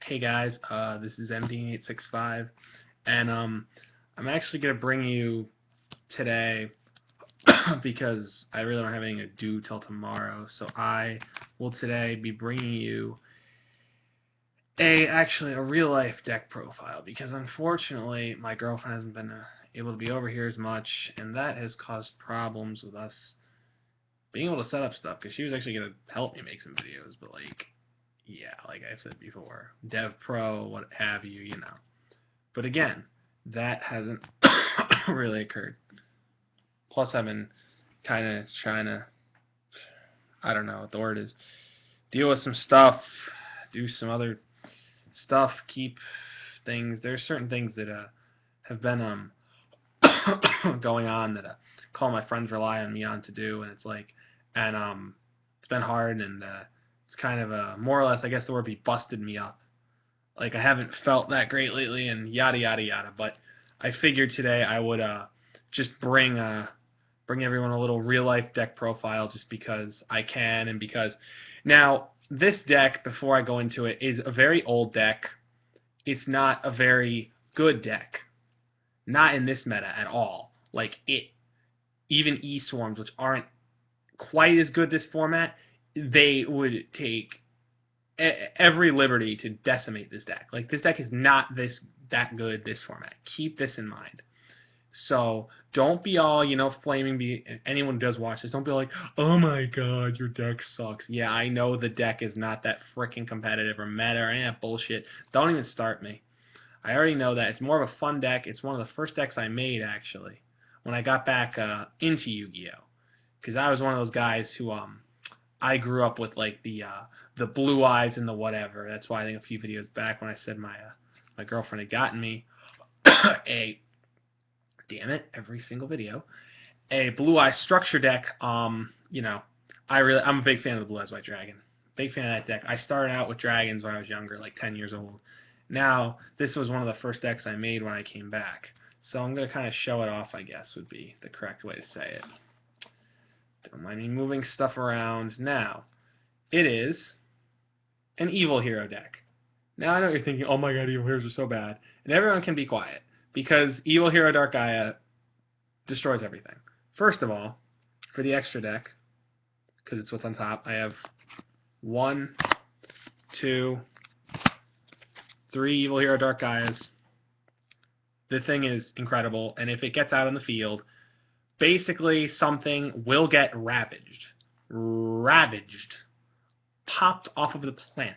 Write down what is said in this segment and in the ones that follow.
Hey guys, this is MD865, and I'm actually gonna bring you today because I really don't have anything to do till tomorrow. So I will today be bringing you a real life deck profile because unfortunately my girlfriend hasn't been able to be over here as much, and that has caused problems with us being able to set up stuff because she was actually gonna help me make some videos, but yeah, like I've said before, Dev Pro, what have you, you know. But again, that hasn't really occurred. Plus, I've been kind of trying to, I don't know what the word is, deal with some stuff, do some other stuff, keep things. There's certain things that have been going on that call my friends rely on me on to do, and it's been hard, and it's kind of more or less, I guess the word would be busted me up. Like I haven't felt that great lately, and yada yada yada. But I figured today I would just bring everyone a little real life deck profile just because I can, and because now this deck, before I go into it, is a very old deck. It's not a very good deck, not in this meta at all. Like it, even E Swarms, which aren't quite as good this format, they would take every liberty to decimate this deck. Like this deck is not that good this format. Keep this in mind. So don't be all, flaming. Anyone who does watch this, don't be like, oh my god, your deck sucks. Yeah, I know the deck is not that freaking competitive or meta or any of that bullshit. Don't even start me. I already know that. It's more of a fun deck. It's one of the first decks I made, actually, when I got back into Yu-Gi-Oh! Because I was one of those guys who I grew up with like the blue eyes and the whatever. That's why I think a few videos back when I said my girlfriend had gotten me a damn it, every single video, a blue eye structure deck. I'm a big fan of the blue eyes white dragon. Big fan of that deck. I started out with dragons when I was younger, like 10 years old. Now this was one of the first decks I made when I came back. So I'm gonna kind of show it off, I guess would be the correct way to say it. Don't mind me moving stuff around. Now, it is an evil hero deck. Now I know what you're thinking, oh my god, evil heroes are so bad. And everyone can be quiet, because evil hero Dark Gaia destroys everything. First of all, for the extra deck, because it's what's on top, I have 1, 2, 3 evil hero Dark Gaias. The thing is incredible, and if it gets out on the field, basically something will get ravaged. Ravaged. Popped off of the planet.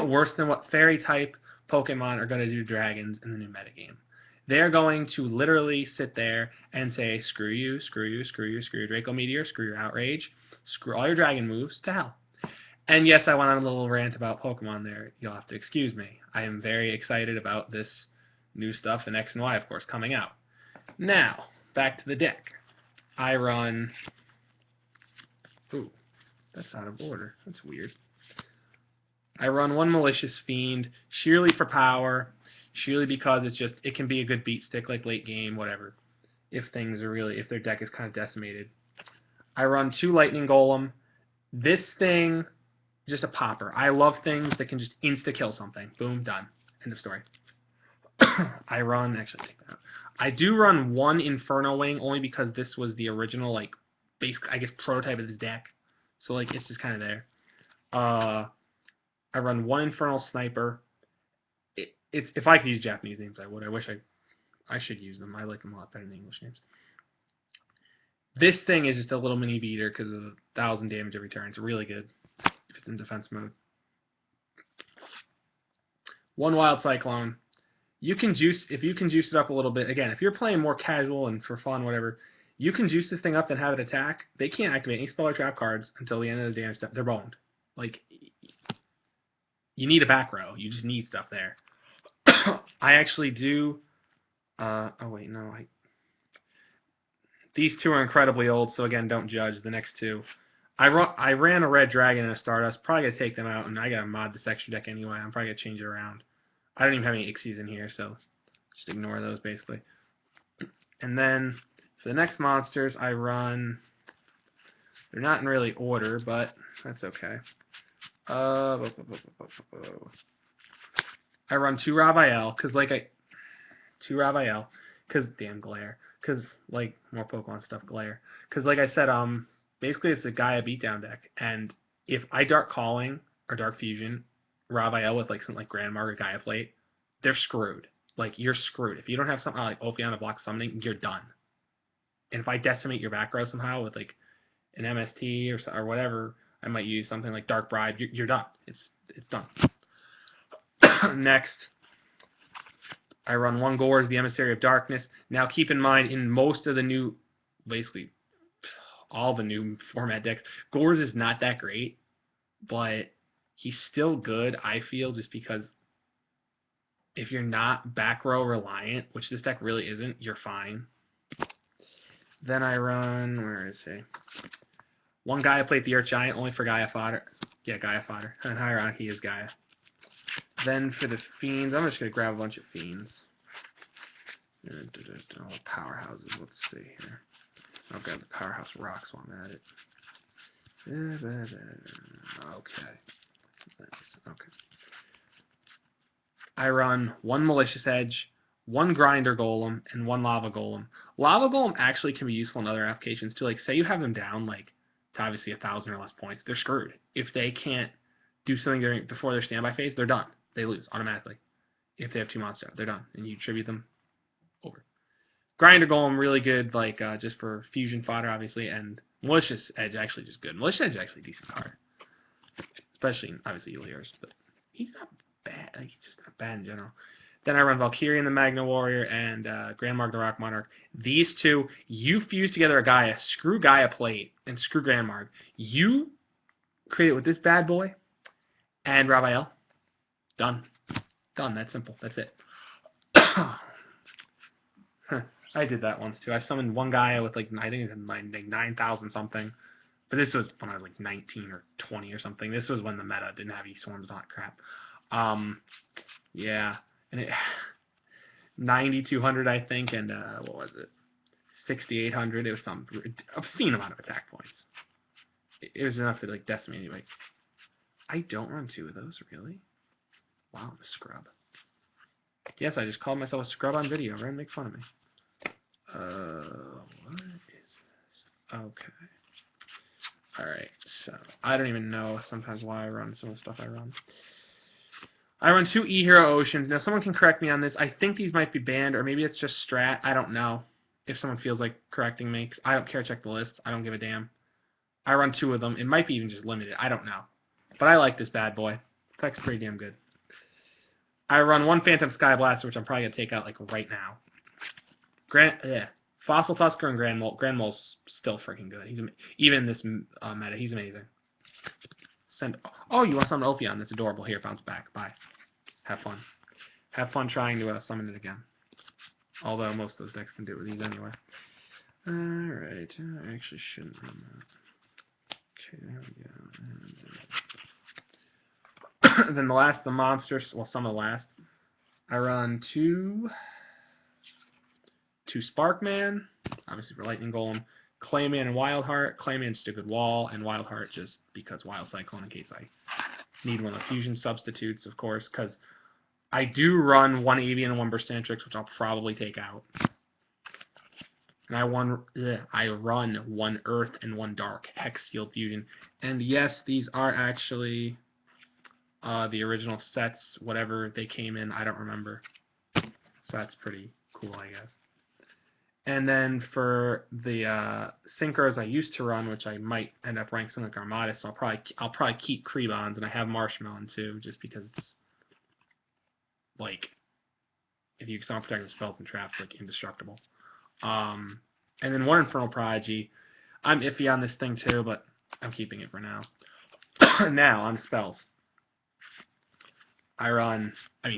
Worse than what fairy type Pokemon are going to do to dragons in the new metagame. They're going to literally sit there and say, screw you, screw you, screw you, screw your Draco Meteor, screw your Outrage, screw all your dragon moves to hell. And yes, I went on a little rant about Pokemon there. You'll have to excuse me. I am very excited about this new stuff and X and Y, of course, coming out. Now, back to the deck. I run... Ooh, that's out of order. That's weird. I run 1 Malicious Fiend, sheerly for power, sheerly because it can be a good beat stick, like late game, whatever, if their deck is kind of decimated. I run 2 Lightning Golem. This thing, just a popper. I love things that can just insta-kill something. Boom, done. End of story. Actually, take that out. I do run 1 Inferno Wing, only because this was the original, I guess, prototype of this deck. So, it's just kind of there. I run 1 Infernal Sniper. If I could use Japanese names, I would. I wish I should use them. I like them a lot better than English names. This thing is just a little mini beater because of 1,000 damage every turn. It's really good if it's in defense mode. 1 Wild Cyclone. If you can juice it up a little bit. Again, if you're playing more casual and for fun, whatever, you can juice this thing up and have it attack. They can't activate any spell or trap cards until the end of the damage step. They're boned. You need a back row. You just need stuff there. I actually do. Oh wait, no. These 2 are incredibly old, so again, don't judge. The next 2, I ran a red dragon and a Stardust. Probably gonna take them out, and I gotta mod this extra deck anyway. I'm probably gonna change it around. I don't even have any Ixies in here, so just ignore those basically. And then for the next monsters, I run. They're not in really order, but that's okay. I run 2 Ravael, because damn glare, because like more Pokemon stuff glare, because like I said, basically it's a Gaia beatdown deck, and if I Dark Calling or Dark Fusion Ravael with like something like Grandmark or Gaia Plate, they're screwed. Like you're screwed if you don't have something like Ophion to block summoning, you're done. And if I decimate your back row somehow with like an MST or whatever, I might use something like Dark Bribe. You're done. It's done. Next, I run 1 Gorz, the Emissary of Darkness. Now keep in mind, in most of the new, basically all the new format decks, Gorz is not that great, but he's still good, I feel, just because if you're not back row reliant, which this deck really isn't, you're fine. Then I run, where is he? 1 Gaia Plate, the Earth Giant, only for Gaia fodder. Yeah, Gaia fodder. And Hierarch, he is Gaia. Then for the Fiends, I'm just going to grab a bunch of Fiends. Powerhouses, let's see here. I'll grab the Powerhouse Rocks while I'm at it. Okay. Okay. I run 1 Malicious Edge, 1 Grinder Golem, and 1 Lava Golem. Lava Golem actually can be useful in other applications too. Like, say you have them down, like, to obviously 1,000 or less points, they're screwed. If they can't do something before their standby phase, they're done. They lose automatically. If they have 2 monsters out, they're done, and you tribute them over. Grinder Golem, really good, like, just for fusion fodder, obviously, and Malicious Edge, actually just good. Malicious Edge, actually a decent card. Especially, obviously, Euliers, but he's not bad. Like, he's just not bad in general. Then I run Valkyrian, the Magna Warrior, and Grandmark, the Rock Monarch. These two, you fuse together a Gaia, screw Gaia Plate, and screw Grandmark. You create it with this bad boy, and Ravael. Done. Done, that's simple. That's it. I did that once too. I summoned 1 Gaia with like, I think it was like 9,000 something. But this was when I was like 19 or 20 or something. This was when the meta didn't have E-Swarms and all that crap. Yeah. And it 9,200 I think, and what was it? 6,800. It was some obscene amount of attack points. It was enough to like decimate anyway. I don't run 2 of those, really? Wow, I'm a scrub. Yes, I just called myself a scrub on video. Right? Make fun of me. What is this? Okay. Alright, so I don't even know sometimes why I run some of the stuff I run. I run 2 E-Hero Oceans. Now, someone can correct me on this. I think these might be banned, or maybe it's just strat. I don't know if someone feels like correcting me. I don't care. Check the list. I don't give a damn. I run 2 of them. It might be even just limited. I don't know. But I like this bad boy. Effect's pretty damn good. I run 1 Phantom Sky Blaster, which I'm probably going to take out like right now. Fossil Tusker and Grand Mole's still freaking good. Even in this meta, he's amazing. Oh, you want to summon Ophion? That's adorable. Here, bounce back. Bye. Have fun. Have fun trying to summon it again. Although most of those decks can do it with these anyway. Alright, I actually shouldn't run that. Okay, there we go. Then the monsters, well, some of the last. I run 2 Sparkman, obviously for Lightning Golem, Clayman and Wildheart. Clayman's just a good wall, and Wildheart just because Wild Cyclone in case I need one of the fusion substitutes, of course, because I do run 1 Avian and 1 Burstantrix, which I'll probably take out. And I run 1 Earth and 1 Dark Hex Steel Fusion. And yes, these are actually the original sets, whatever they came in, I don't remember. So that's pretty cool, I guess. And then for the synchros I used to run, which I might end up ranking something like Armada, so I'll probably keep Crebons, and I have Marshmallow too, just because it's like if you summon protective spells and traps, like indestructible. And then 1 Infernal Prodigy. I'm iffy on this thing too, but I'm keeping it for now. Now on spells, I run.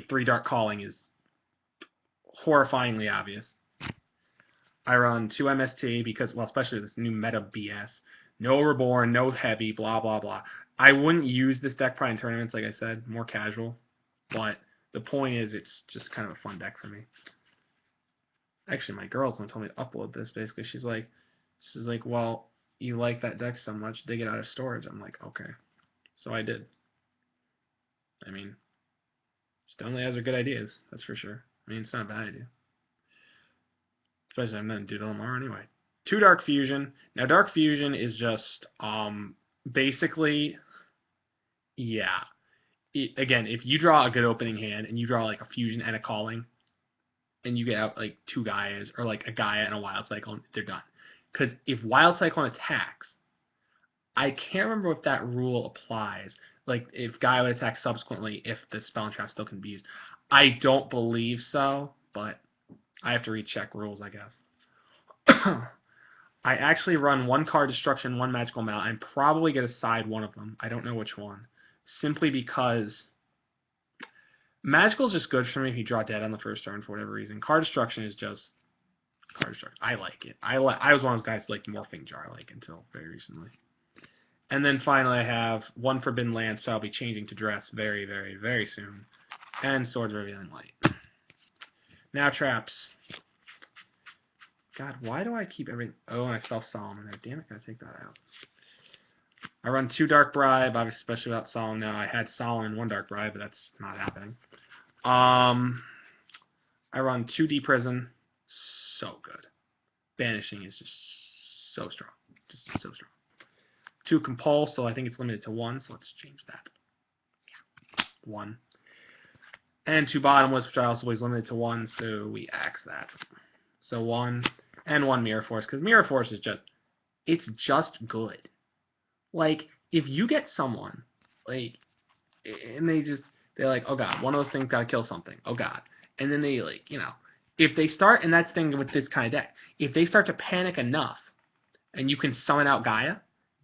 3 Dark Calling is horrifyingly obvious. I run 2 MST because, well, especially this new meta BS. No Reborn, no Heavy, blah, blah, blah. I wouldn't use this deck probably in tournaments, like I said, more casual. But the point is, it's just kind of a fun deck for me. Actually, my girl's gonna tell me to upload this, basically. She's like, well, you like that deck so much, dig it out of storage. I'm like, okay. So I did. I mean, Stone has are good ideas, that's for sure. I mean, it's not a bad idea. Especially I'm going to do it tomorrow anyway. 2 Dark Fusion. Now, Dark Fusion is just basically, yeah. Again, if you draw a good opening hand and you draw like a Fusion and a Calling, and you get out like 2 Gaias or like a Gaia and a Wild Cyclone, they're done. Because if Wild Cyclone attacks, I can't remember if that rule applies. Like if Gaia would attack subsequently if the spell and trap still can be used. I don't believe so, but I have to recheck rules, I guess. I actually run 1 card destruction, 1 magical mount. I'm probably going to side one of them. I don't know which one. Simply because magical is just good for me if you draw dead on the first turn for whatever reason. Card destruction is just card destruction. I like it. I was one of those guys like Morphing Jar like until very recently. And then finally I have 1 Forbidden Lance, so I'll be changing to Dress very, very, very soon. And Swords of Revealing Light. Now traps. God, why do I keep everything? Oh, and I still have Solomon there. Damn it, gotta take that out. I run 2 Dark Bribe, obviously, especially without Solomon now. I had Solomon 1 Dark Bribe, but that's not happening. I run 2 Deep Prison. So good. Banishing is just so strong. Just so strong. 2 Compulse, so I think it's limited to 1, so let's change that. Yeah. 1. And 2 Bottomless, which I also believe is limited to 1, so we axe that. So 1 and 1 Mirror Force, because Mirror Force is just, it's just good. Like, if you get someone, like, and they're like, oh god, one of those things gotta kill something, oh god. And then they, like, you know, if they start, and that's the thing with this kind of deck, if they start to panic enough, and you can summon out Gaia,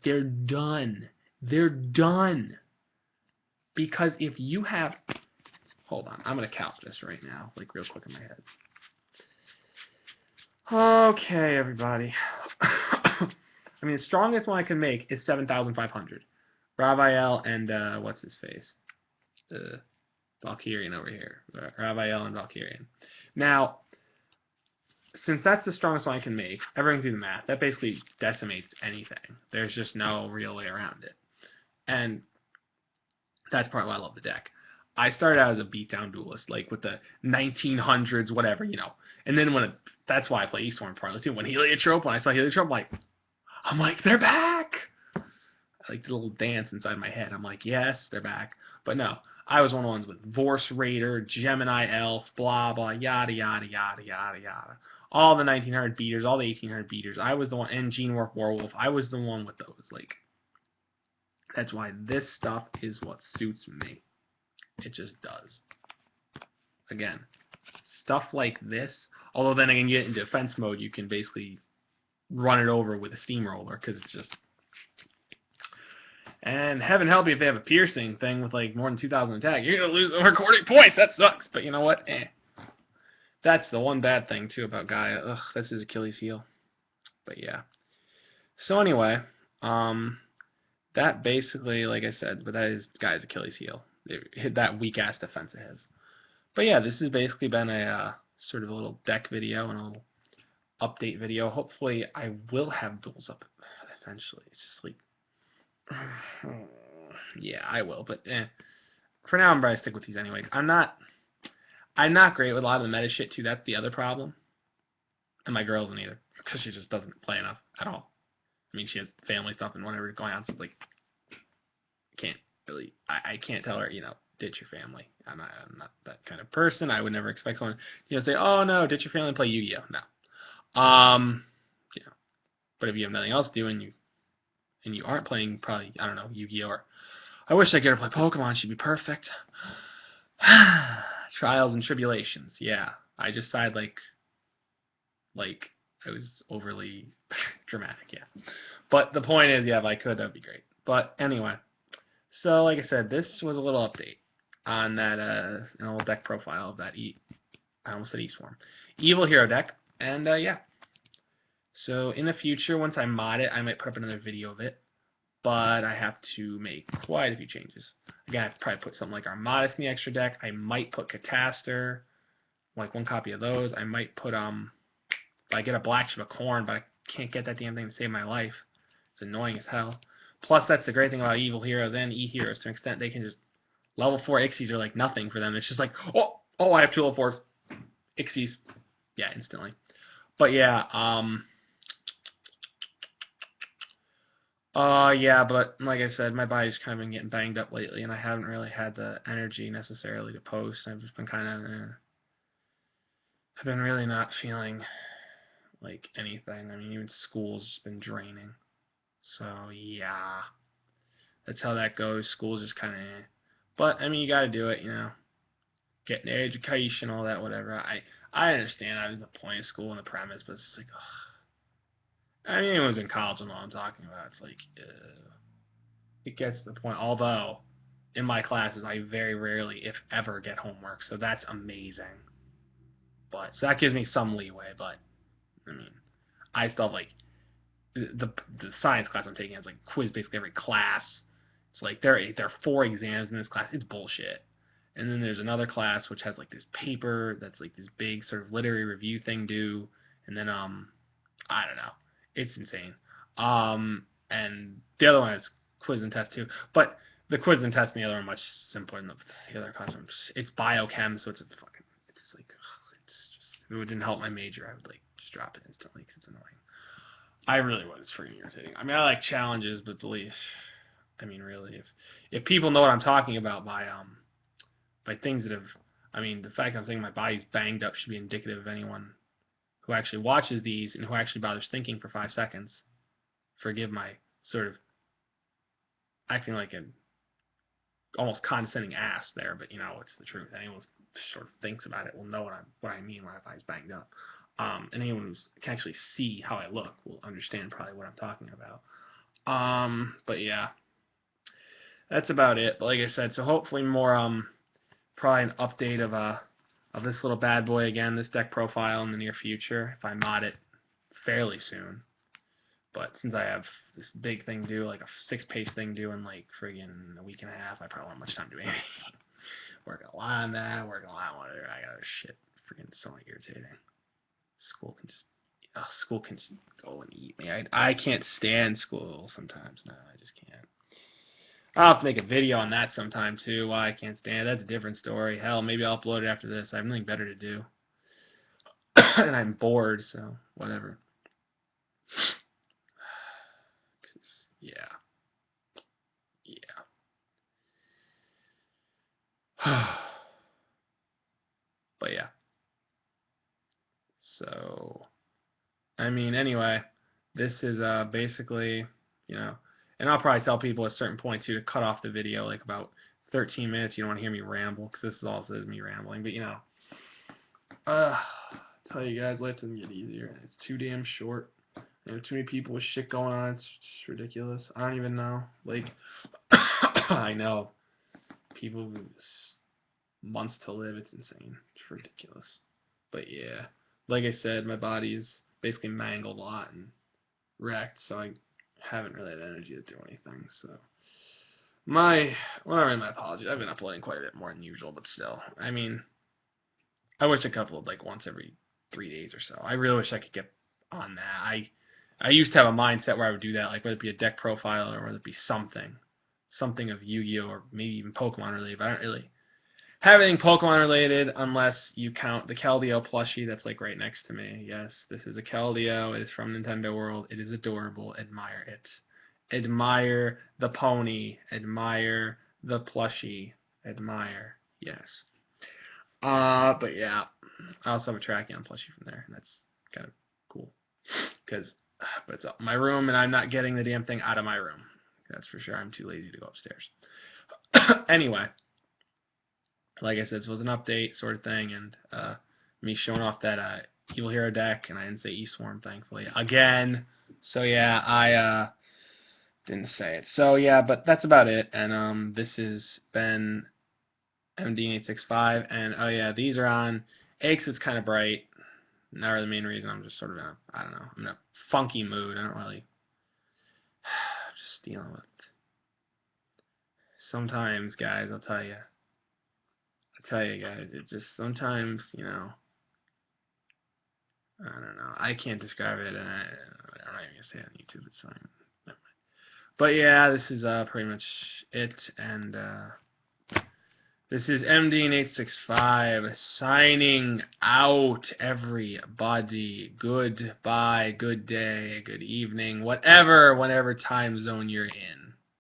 they're done. They're done. Because if you have, hold on, I'm gonna calc this right now, like real quick in my head. Okay, everybody. I mean, the strongest one I can make is 7,500. Ravael and, what's his face? Valkyrian over here. Ravael and Valkyrian. Now, since that's the strongest one I can make, everyone can do the math. That basically decimates anything. There's just no real way around it. And that's part of why I love the deck. I started out as a beatdown duelist, like with the 1900s, whatever, you know. And then that's why I play Eastbourne partly too. When I saw Heliotrope, I'm like, they're back! I like the little dance inside my head. I'm like, yes, they're back. But no, I was one of the ones with Vorse Raider, Gemini Elf, blah, blah, yada, yada, yada, yada, yada. All the 1900 beaters, all the 1800 beaters. I was the one, and Gene Warp Werewolf. I was the one with those. Like, that's why this stuff is what suits me. It just does. Again, stuff like this, although then again, you get in defense mode, you can basically run it over with a steamroller, because it's just... And heaven help you if they have a piercing thing with like more than 2,000 attack. You're going to lose over 40 points. That sucks. But you know what? That's the one bad thing, too, about Gaia. Ugh, that's his Achilles heel. But yeah. So anyway, that basically, like I said, but that is Gaia's Achilles heel. It hit that weak-ass defense of his. But yeah, this has basically been a sort of a little deck video and a little update video. Hopefully, I will have duels up eventually. It's just like... Yeah, I will, but for now I'm probably stick with these anyway. I'm not great with a lot of the meta shit too. That's the other problem. And my girl isn't either, because she just doesn't play enough at all. I mean, she has family stuff and whatever going on, so it's like, I can't tell her, you know, ditch your family. I'm not that kind of person. I would never expect someone, you know, say, oh no, ditch your family and play Yu-Gi-Oh. No. You know, but if you have nothing else to do and you aren't playing probably, I don't know, Yu-Gi-Oh! Or I wish I could play Pokemon, she'd be perfect. Trials and tribulations, yeah. I just sighed like I was overly dramatic, yeah. But the point is, yeah, if I could, that'd be great. But anyway, so like I said, this was a little update on that an old deck profile of that I almost said Eastform. Evil Hero deck, and yeah. So in the future, once I mod it, I might put up another video of it. But I have to make quite a few changes. Again, I have to probably put something like Armadas in the extra deck. I might put Catastor, like 1 copy of those. I might put, I get a Black Ship of Corn, but I can't get that damn thing to save my life. It's annoying as hell. Plus, that's the great thing about Evil Heroes and E-Heroes to an extent. They can just Level 4 Ixies are like nothing for them. It's just like, oh, I have 2 level 4s. Ixies. Yeah, instantly. But yeah, yeah, but like I said, my body's kind of been getting banged up lately, and I haven't really had the energy necessarily to post. I've just been kind of, I've been really not feeling like anything. I mean, even school's just been draining. So yeah, that's how that goes. School's just kind of, but I mean, you got to do it, getting the education, all that, whatever. I understand that was the point of school and the premise, but it's like, ugh. I mean, anyone's in college will know what I'm talking about. It's like, it gets to the point. Although, in my classes, I very rarely, if ever, get homework, so that's amazing. But so that gives me some leeway. But I mean, I still have like the science class I'm taking has like quiz basically every class. It's like there are 4 exams in this class. It's bullshit. And then there's another class which has like this paper that's like this big sort of literary review thing due. And then I don't know. It's insane. And the other one is quiz and test too. But the quiz and test and the other one are much simpler than the other class. It's biochem, so it's like it's just if it didn't help my major, I would like just drop it instantly because it's annoying. I really would. It's freaking irritating. I mean, I like challenges, but believe, I mean, really, if people know what I'm talking about by things that have, I mean, the fact I'm saying my body's banged up should be indicative of anyone who actually watches these and who actually bothers thinking for 5 seconds. Forgive my sort of acting like an almost condescending ass there, but it's the truth. Anyone who sort of thinks about it will know what I mean when my body's banged up. And anyone who can actually see how I look will understand probably what I'm talking about. But yeah, that's about it. But like I said, so hopefully more probably an update of this little bad boy again, this deck profile in the near future if I mod it fairly soon. But since I have this big thing due, like a 6-page thing due in like friggin' a week and a half, I probably won't have much time to do anything. Working a lot on that, working a lot on whatever. I got other shit. Freaking so irritating. School can just go and eat me. I can't stand school sometimes. No, I just can't. I'll have to make a video on that sometime too. Why I can't stand it. That's a different story. Hell, maybe I'll upload it after this. I have nothing better to do. And I'm bored, so whatever. Yeah. Yeah. But yeah. So, I mean, anyway, this is basically, and I'll probably tell people at a certain point too to cut off the video like about 13 minutes. You don't want to hear me ramble because this is also me rambling. But I tell you guys, life doesn't get easier. It's too damn short. There too many people with shit going on. It's just ridiculous. I don't even know. Like, I know people with months to live. It's insane. It's ridiculous. But yeah, like I said, my body's basically mangled a lot and wrecked, so I haven't really had energy to do anything. So not really my apologies. I've been uploading quite a bit more than usual, but still, I mean, I wish I could upload like once every 3 days or so. I really wish I could get on that. I used to have a mindset where I would do that, like whether it be a deck profile or whether it be something of Yu-Gi-Oh or maybe even Pokemon related. But I don't really have anything Pokemon related unless you count the Keldeo plushie that's like right next to me. Yes, this is a Keldeo. It is from Nintendo World. It is adorable. Admire it. Admire the pony. Admire the plushie. Admire. Yes. But yeah, I also have a Tracheon plushie from there, and that's kind of cool. But it's up in my room, and I'm not getting the damn thing out of my room. That's for sure. I'm too lazy to go upstairs. Anyway, like I said, this was an update sort of thing, and me showing off that Evil Hero deck, and I didn't say E-Swarm, thankfully. Again. So yeah, I didn't say it. So yeah, but that's about it, and this has been MD865, and oh yeah, these are on. X, it's kind of bright. Not really the main reason. I'm just sort of in I don't know, I'm in a funky mood. I don't really, just dealing with. Sometimes, guys, I'll tell you guys, it just sometimes, I don't know. I can't describe it, and I'm not even gonna say it on YouTube. It's fine. But yeah, this is pretty much it, and This is MD865 signing out, everybody. Goodbye, good day, good evening, whatever time zone you're in.